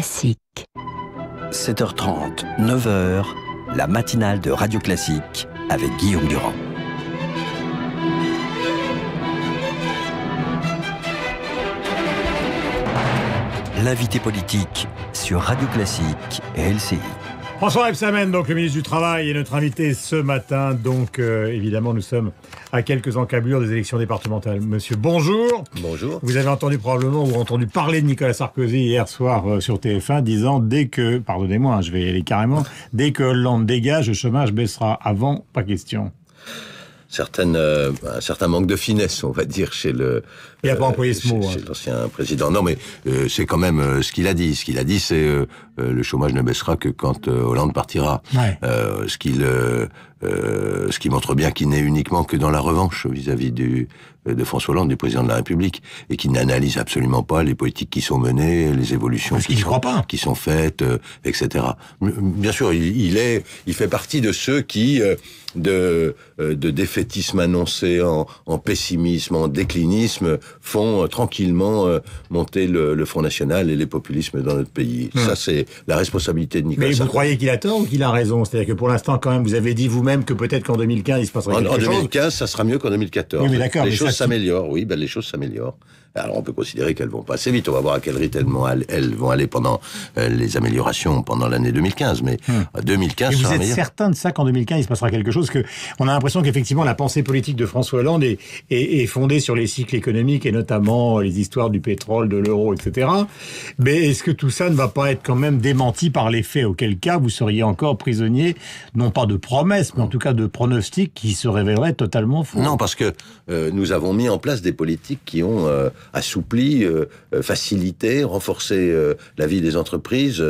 Classique. 7h30, 9h, la matinale de Radio Classique avec Guillaume Durand. L'invité politique sur Radio Classique et LCI. François Rebsamen, donc le ministre du Travail, est notre invité ce matin. Donc, évidemment, nous sommes à quelques encablures des élections départementales. Monsieur, bonjour. Bonjour. Vous avez entendu probablement ou entendu parler de Nicolas Sarkozy hier soir sur TF1, disant dès que, pardonnez-moi, je vais y aller carrément, dès que Hollande dégage, le chômage baissera. Avant, pas question. Un certain manque de finesse, on va dire, chez le... Il n'a pas employé ce mot. Chez l'ancien président. Non, mais c'est quand même ce qu'il a dit. Ce qu'il a dit, c'est le chômage ne baissera que quand Hollande partira. Ouais. Ce qui montre bien qu'il n'est uniquement que dans la revanche vis-à-vis de François Hollande, du président de la République, et qui n'analyse absolument pas les politiques qui sont menées, les évolutions qui sont faites, etc. Bien sûr, il fait partie de ceux qui, de défaitisme annoncé en pessimisme, en déclinisme, font tranquillement monter le Front National et les populismes dans notre pays. Ça, c'est la responsabilité de Nicolas Sarkozy. Mais vous croyez qu'il a tort ou qu'il a raison? C'est-à-dire que pour l'instant, quand même, vous avez dit vous-même que peut-être qu'en 2015, il se passerait quelque chose. En 2015, ça sera mieux qu'en 2014. Oui, mais d'accord. Les choses s'améliorent, oui, les choses s'améliorent. Alors on peut considérer qu'elles vont pas assez vite. On va voir à quel rythme elles vont aller pendant les améliorations pendant l'année 2015. Mais 2015, et vous sera êtes meilleur. certain de ça qu'en 2015 il se passera quelque chose? Que on a l'impression qu'effectivement la pensée politique de François Hollande est fondée sur les cycles économiques et notamment les histoires du pétrole, de l'euro, etc. Mais est-ce que tout ça ne va pas être quand même démenti par les faits? Auquel cas vous seriez encore prisonnier, non pas de promesses, mais en tout cas de pronostics qui se révéleraient totalement faux. Non, parce que nous avons mis en place des politiques qui ont assoupli, facilité, renforcé la vie des entreprises,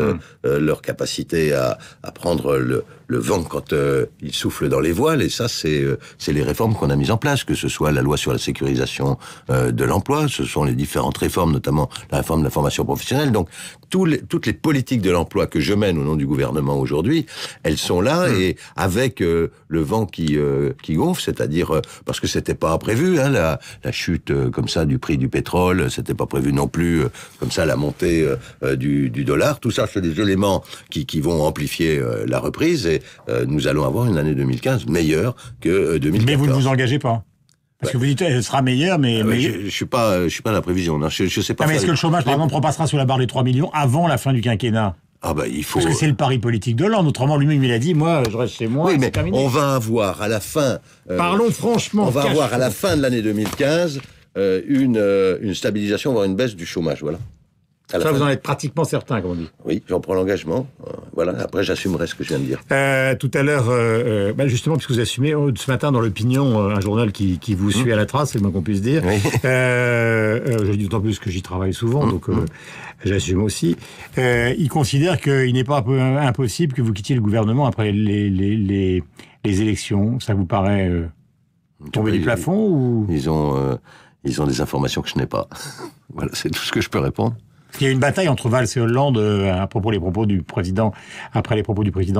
leur capacité à prendre le vent quand il souffle dans les voiles. Et ça, c'est les réformes qu'on a mises en place, que ce soit la loi sur la sécurisation de l'emploi, ce sont les différentes réformes, notamment la réforme de la formation professionnelle. Donc, toutes les politiques de l'emploi que je mène au nom du gouvernement aujourd'hui, elles sont là, et avec le vent qui gonfle, c'est-à-dire parce que c'était pas prévu, hein, la chute comme ça du prix du pétrole, c'était pas prévu non plus comme ça la montée du dollar. Tout ça, c'est des éléments qui vont amplifier la reprise, et nous allons avoir une année 2015 meilleure que 2014. Mais vous ne vous engagez pas? Parce que vous dites elle sera meilleure, mais... Je suis pas à la prévision. Non, je sais pas. Mais est-ce que le chômage, par exemple, repassera sous la barre des 3 millions avant la fin du quinquennat? Il faut... Parce que c'est le pari politique de Hollande. Autrement, lui-même, il a dit, moi, je reste chez moi. Oui, mais on va avoir à la fin... Parlons franchement. On va avoir à la fin de l'année 2015 une stabilisation, voire une baisse du chômage, voilà. Ça, vous en êtes pratiquement certain, comme on dit. Oui, j'en prends l'engagement. Voilà, après j'assumerai ce que je viens de dire. Tout à l'heure, justement, puisque vous assumez, ce matin dans l'Opinion, un journal qui vous suit à la trace, c'est le moins qu'on puisse dire. Oui. Je le dis d'autant plus que j'y travaille souvent, donc j'assume aussi. Il considère qu'il n'est pas impossible que vous quittiez le gouvernement après les élections. Ça vous paraît tomber du plafond ou... Ils ont des informations que je n'ai pas. Voilà, c'est tout ce que je peux répondre. Il y a une bataille entre Valls et Hollande après les propos du président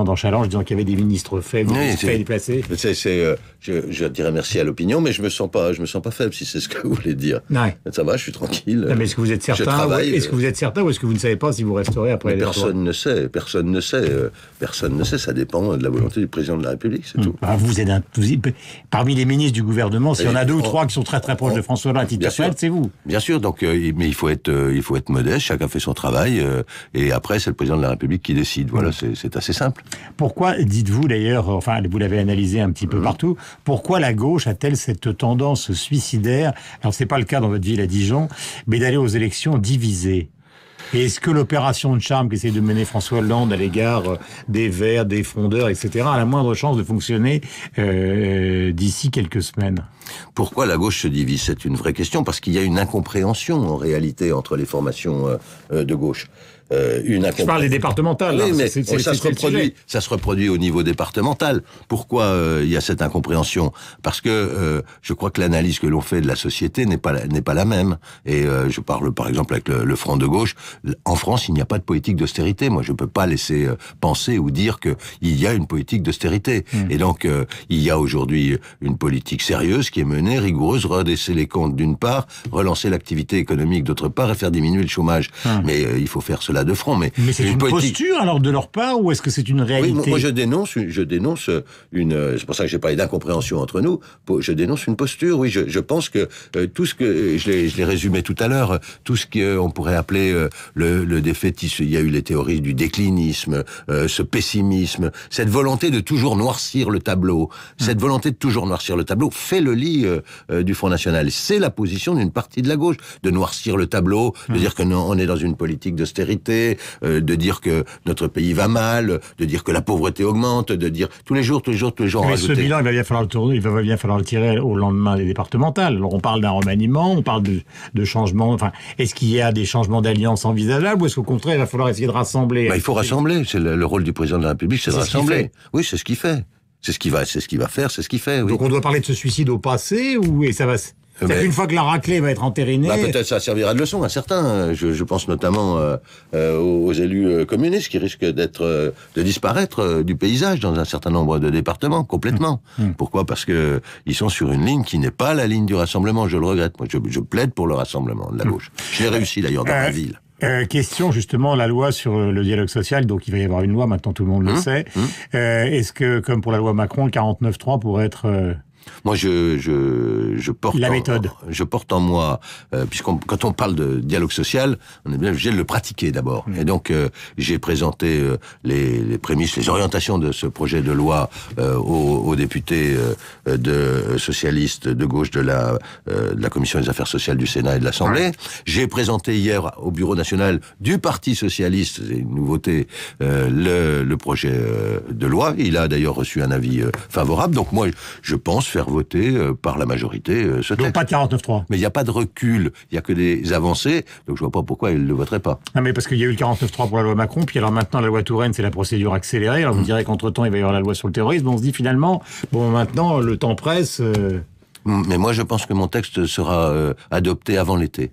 dans Challenge, disant qu'il y avait des ministres faibles, déplacés. Je dirais merci à l'Opinion, mais je me sens pas faible, si c'est ce que vous voulez dire. Ouais. Ça va, je suis tranquille. Non, mais est-ce que vous êtes certain? Est-ce que vous êtes certain ou est-ce que vous ne savez pas si vous resterez après les Personne ne sait. Personne ne sait. Ça dépend de la volonté du président de la République, c'est tout. Vous êtes parmi les ministres du gouvernement, s'il y en a deux ou trois qui sont très très proches de François Hollande à titre personnel, c'est vous. Bien sûr. Donc, mais il faut être modeste. Chacun fait son travail, et après, c'est le président de la République qui décide. Voilà, c'est assez simple. Pourquoi, dites-vous d'ailleurs, enfin, vous l'avez analysé un petit peu partout, pourquoi la gauche a-t-elle cette tendance suicidaire, alors c'est pas le cas dans votre ville à Dijon, mais d'aller aux élections divisées? Et est-ce que l'opération de charme qu'essaie de mener François Hollande à l'égard des Verts, des frondeurs, etc., a la moindre chance de fonctionner d'ici quelques semaines? Pourquoi la gauche se divise? C'est une vraie question, parce qu'il y a une incompréhension, en réalité, entre les formations de gauche. Je parle des départementales. Oui, mais ça se reproduit au niveau départemental. Pourquoi il y a cette incompréhension? Parce que je crois que l'analyse que l'on fait de la société n'est pas la même. Et je parle par exemple avec le Front de gauche. En France, il n'y a pas de politique d'austérité. Moi, je peux pas laisser penser ou dire que il y a une politique d'austérité. Et donc, il y a aujourd'hui une politique sérieuse qui est menée, rigoureuse, redresser les comptes d'une part, relancer l'activité économique d'autre part et faire diminuer le chômage. Mais il faut faire cela de front. Mais c'est une posture alors de leur part ou est-ce que c'est une réalité? Oui, moi je dénonce une. C'est pour ça que j'ai parlé d'incompréhension entre nous. Je dénonce une posture. Oui, je pense que tout ce que je l'ai résumé tout à l'heure, tout ce qu'on pourrait appeler le défaitisme. Il y a eu les théories du déclinisme, ce pessimisme, cette volonté de toujours noircir le tableau, fait le lit du Front National. C'est la position d'une partie de la gauche, de noircir le tableau, de dire que on est dans une politique d'austérité, de dire que notre pays va mal, de dire que la pauvreté augmente, de dire tous les jours. Mais ce bilan, il va bien falloir le tirer au lendemain des départementales. Alors on parle d'un remaniement, on parle de changements. Enfin, est-ce qu'il y a des changements d'alliance envisageables ou est-ce qu'au contraire il va falloir essayer de rassembler? Il faut rassembler. C'est le rôle du président de la République, c'est de rassembler. Oui, c'est ce qu'il fait. C'est ce qu'il va faire, c'est ce qu'il fait. Oui. Donc on doit parler de ce suicide au passé et ça va. Une fois que la raclée va être entérinée... peut-être ça servira de leçon à certains. Je pense notamment aux élus communistes qui risquent de disparaître du paysage dans un certain nombre de départements, complètement. Pourquoi? Parce que ils sont sur une ligne qui n'est pas la ligne du rassemblement, je le regrette. Moi, je plaide pour le rassemblement de la gauche. Je l'ai réussi d'ailleurs dans la ville. Question justement, la loi sur le dialogue social, donc il va y avoir une loi, maintenant tout le monde le sait. Est-ce que, comme pour la loi Macron, le 49.3 pourrait être... Moi, je porte la méthode. Je porte en moi, quand on parle de dialogue social, on est bien obligé de le pratiquer d'abord. Et donc, j'ai présenté les prémices, les orientations de ce projet de loi aux députés socialistes de gauche de la Commission des affaires sociales du Sénat et de l'Assemblée. J'ai présenté hier au Bureau national du Parti socialiste, c'est une nouveauté, le projet de loi. Il a d'ailleurs reçu un avis favorable. Donc moi, je pense faire voter par la majorité ce texte. Donc pas de 49.3. Mais il n'y a pas de recul, il n'y a que des avancées, donc je vois pas pourquoi il ne le voterait pas. Non mais parce qu'il y a eu le 49.3 pour la loi Macron, puis alors maintenant la loi Touraine, c'est la procédure accélérée, alors vous direz qu'entre-temps il va y avoir la loi sur le terrorisme, on se dit finalement, maintenant le temps presse... Mais moi, je pense que mon texte sera adopté avant l'été.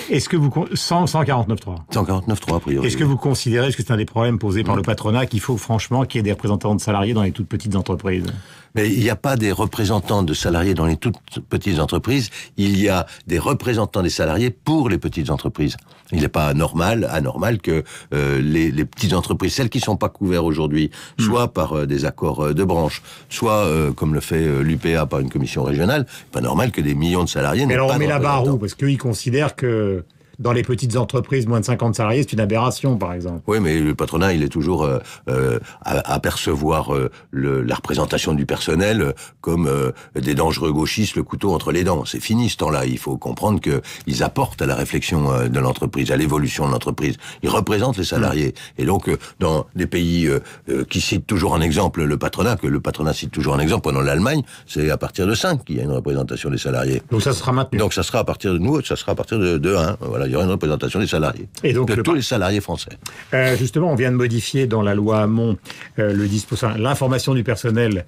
Est-ce que vous... Sans 49.3 149.3, a priori. Est-ce que vous considérez, est-ce que c'est un des problèmes posés par le patronat, qu'il faut franchement qu'il y ait des représentants de salariés dans les toutes petites entreprises? Mais il n'y a pas des représentants de salariés dans les toutes petites entreprises, il y a des représentants des salariés pour les petites entreprises. Il n'est pas anormal que les petites entreprises, celles qui ne sont pas couvertes aujourd'hui, soit par des accords de branche, soit comme le fait l'UPA par une commission régionale, pas normal que des millions de salariés n'aient pas de représentants. Mais alors on met la barre où? Parce qu'ils considèrent que... Dans les petites entreprises, moins de 50 salariés, c'est une aberration, par exemple. Oui, mais le patronat, il est toujours à percevoir la représentation du personnel comme des dangereux gauchistes, le couteau entre les dents. C'est fini ce temps-là. Il faut comprendre qu'ils apportent à la réflexion de l'entreprise, à l'évolution de l'entreprise. Ils représentent les salariés. Et donc, dans des pays qui citent toujours en exemple le patronat, que le patronat cite toujours en exemple, pendant l'Allemagne, c'est à partir de 5 qu'il y a une représentation des salariés. Donc ça sera maintenu. Donc ça sera à partir de nous, ça sera à partir de 1. Voilà. Il y aura une représentation des salariés. Et donc de tous les salariés français. Justement, on vient de modifier dans la loi Hamon l'information du personnel.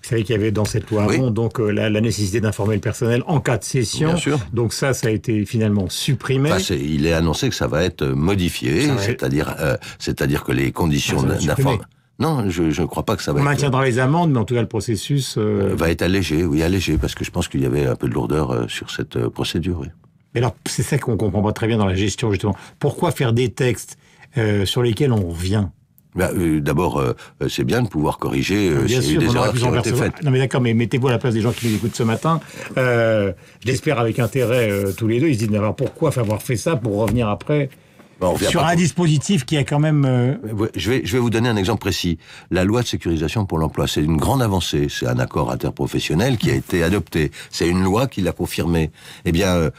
Vous savez qu'il y avait dans cette loi Hamon donc la nécessité d'informer le personnel en cas de cession. Bien sûr. Donc ça a été finalement supprimé. Il est annoncé que ça va être modifié, c'est-à-dire que les conditions d'information... Non, je ne crois pas que ça va être... On maintiendra les amendes, mais en tout cas le processus... va être allégé, parce que je pense qu'il y avait un peu de lourdeur sur cette procédure, oui. Mais alors, c'est ça qu'on comprend pas très bien dans la gestion, justement. Pourquoi faire des textes sur lesquels on revient? D'abord, c'est bien de pouvoir corriger s'il y a eu des erreurs qui ont été faites. Non mais d'accord, mais mettez-vous à la place des gens qui nous écoutent ce matin. Je l'espère avec intérêt tous les deux. Ils se disent, mais alors pourquoi avoir fait ça pour revenir après sur un dispositif qui a quand même... Je vais vous donner un exemple précis. La loi de sécurisation pour l'emploi, c'est une grande avancée. C'est un accord interprofessionnel qui a été adopté. C'est une loi qui l'a confirmé. Eh bien,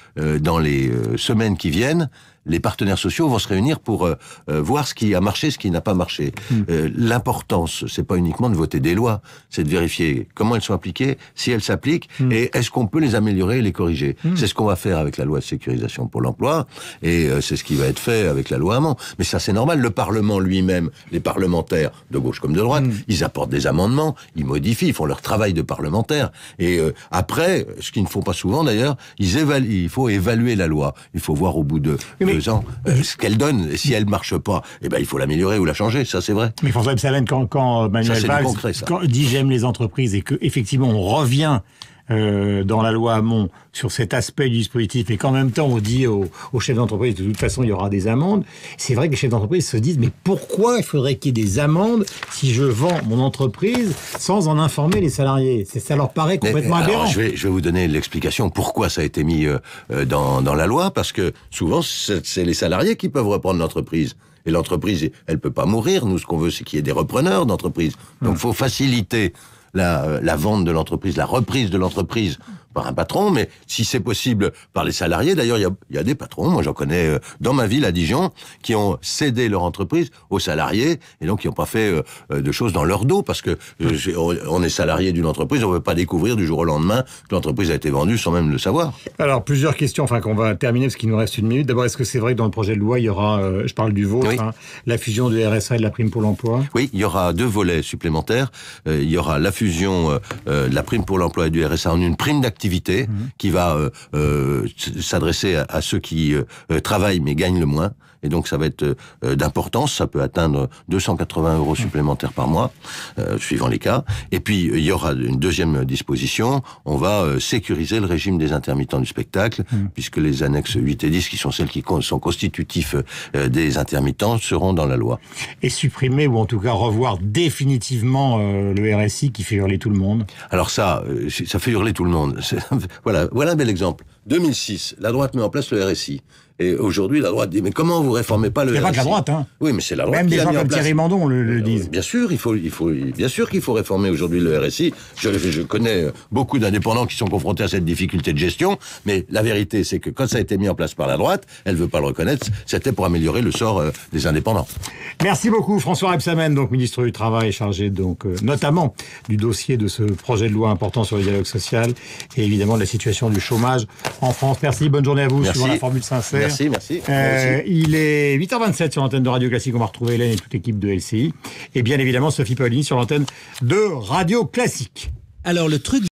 dans les semaines qui viennent, les partenaires sociaux vont se réunir pour voir ce qui a marché, ce qui n'a pas marché. L'importance, c'est pas uniquement de voter des lois, c'est de vérifier comment elles sont appliquées, si elles s'appliquent, et est-ce qu'on peut les améliorer et les corriger. C'est ce qu'on va faire avec la loi de sécurisation pour l'emploi, et c'est ce qui va être fait avec la loi Hamon. Mais ça, c'est normal. Le Parlement lui-même, les parlementaires, de gauche comme de droite, ils apportent des amendements, ils modifient, ils font leur travail de parlementaire. Et après, ce qu'ils ne font pas souvent d'ailleurs, il faut évaluer la loi. Il faut voir au bout de... 2 ans, ce qu'elle donne, et si elle marche pas, il faut l'améliorer ou la changer, ça c'est vrai. Mais François Rebsamen, quand Manuel Valls dit j'aime les entreprises et que effectivement on revient dans la loi Hamon sur cet aspect du dispositif et qu'en même temps on dit aux chefs d'entreprise de toute façon il y aura des amendes, c'est vrai que les chefs d'entreprise se disent mais pourquoi il faudrait qu'il y ait des amendes si je vends mon entreprise sans en informer les salariés? Ça leur paraît complètement aberrant. Je vais vous donner l'explication pourquoi ça a été mis dans la loi, parce que souvent c'est les salariés qui peuvent reprendre l'entreprise. Et l'entreprise, elle peut pas mourir. Nous, ce qu'on veut, c'est qu'il y ait des repreneurs d'entreprise. Donc, faut faciliter la vente de l'entreprise, la reprise de l'entreprise par un patron, mais si c'est possible par les salariés. D'ailleurs, il y a des patrons, moi j'en connais dans ma ville à Dijon, qui ont cédé leur entreprise aux salariés et donc qui n'ont pas fait de choses dans leur dos, parce que on est salarié d'une entreprise, on ne veut pas découvrir du jour au lendemain que l'entreprise a été vendue sans même le savoir. Alors, plusieurs questions, enfin qu'on va terminer parce qu'il nous reste une minute. D'abord, est-ce que c'est vrai que dans le projet de loi, il y aura, je parle du vôtre, oui, la fusion du RSA et de la prime pour l'emploi? Oui, il y aura 2 volets supplémentaires. Il y aura la fusion de la prime pour l'emploi et du RSA en une prime d'activité qui va s'adresser à ceux qui travaillent mais gagnent le moins. Et donc ça va être d'importance, ça peut atteindre 280 € supplémentaires par mois, suivant les cas. Et puis il y aura une deuxième disposition, on va sécuriser le régime des intermittents du spectacle, puisque les annexes 8 et 10, qui sont celles qui sont constitutifs des intermittents, seront dans la loi. Et supprimer, ou en tout cas revoir définitivement le RSI qui fait hurler tout le monde. Alors ça fait hurler tout le monde. Voilà un bel exemple. 2006, la droite met en place le RSI. Et aujourd'hui, la droite dit, mais comment vous réformez pas le RSI? C'est pas que la droite, hein. Oui, mais c'est la droite. Même des gens comme Thierry Mandon le disent. Bien sûr, bien sûr qu'il faut réformer aujourd'hui le RSI. Je connais beaucoup d'indépendants qui sont confrontés à cette difficulté de gestion, mais la vérité, c'est que quand ça a été mis en place par la droite, elle veut pas le reconnaître, c'était pour améliorer le sort des indépendants. Merci beaucoup, François Rebsamen, donc ministre du Travail, chargé donc notamment du dossier de ce projet de loi important sur le dialogue social et évidemment de la situation du chômage en France. Merci, bonne journée à vous, suivant la formule sincère. Merci. Il est 8h27 sur l'antenne de Radio Classique. On va retrouver Hélène et toute l'équipe de LCI. Et bien évidemment, Sophie Paolini sur l'antenne de Radio Classique. Alors, le truc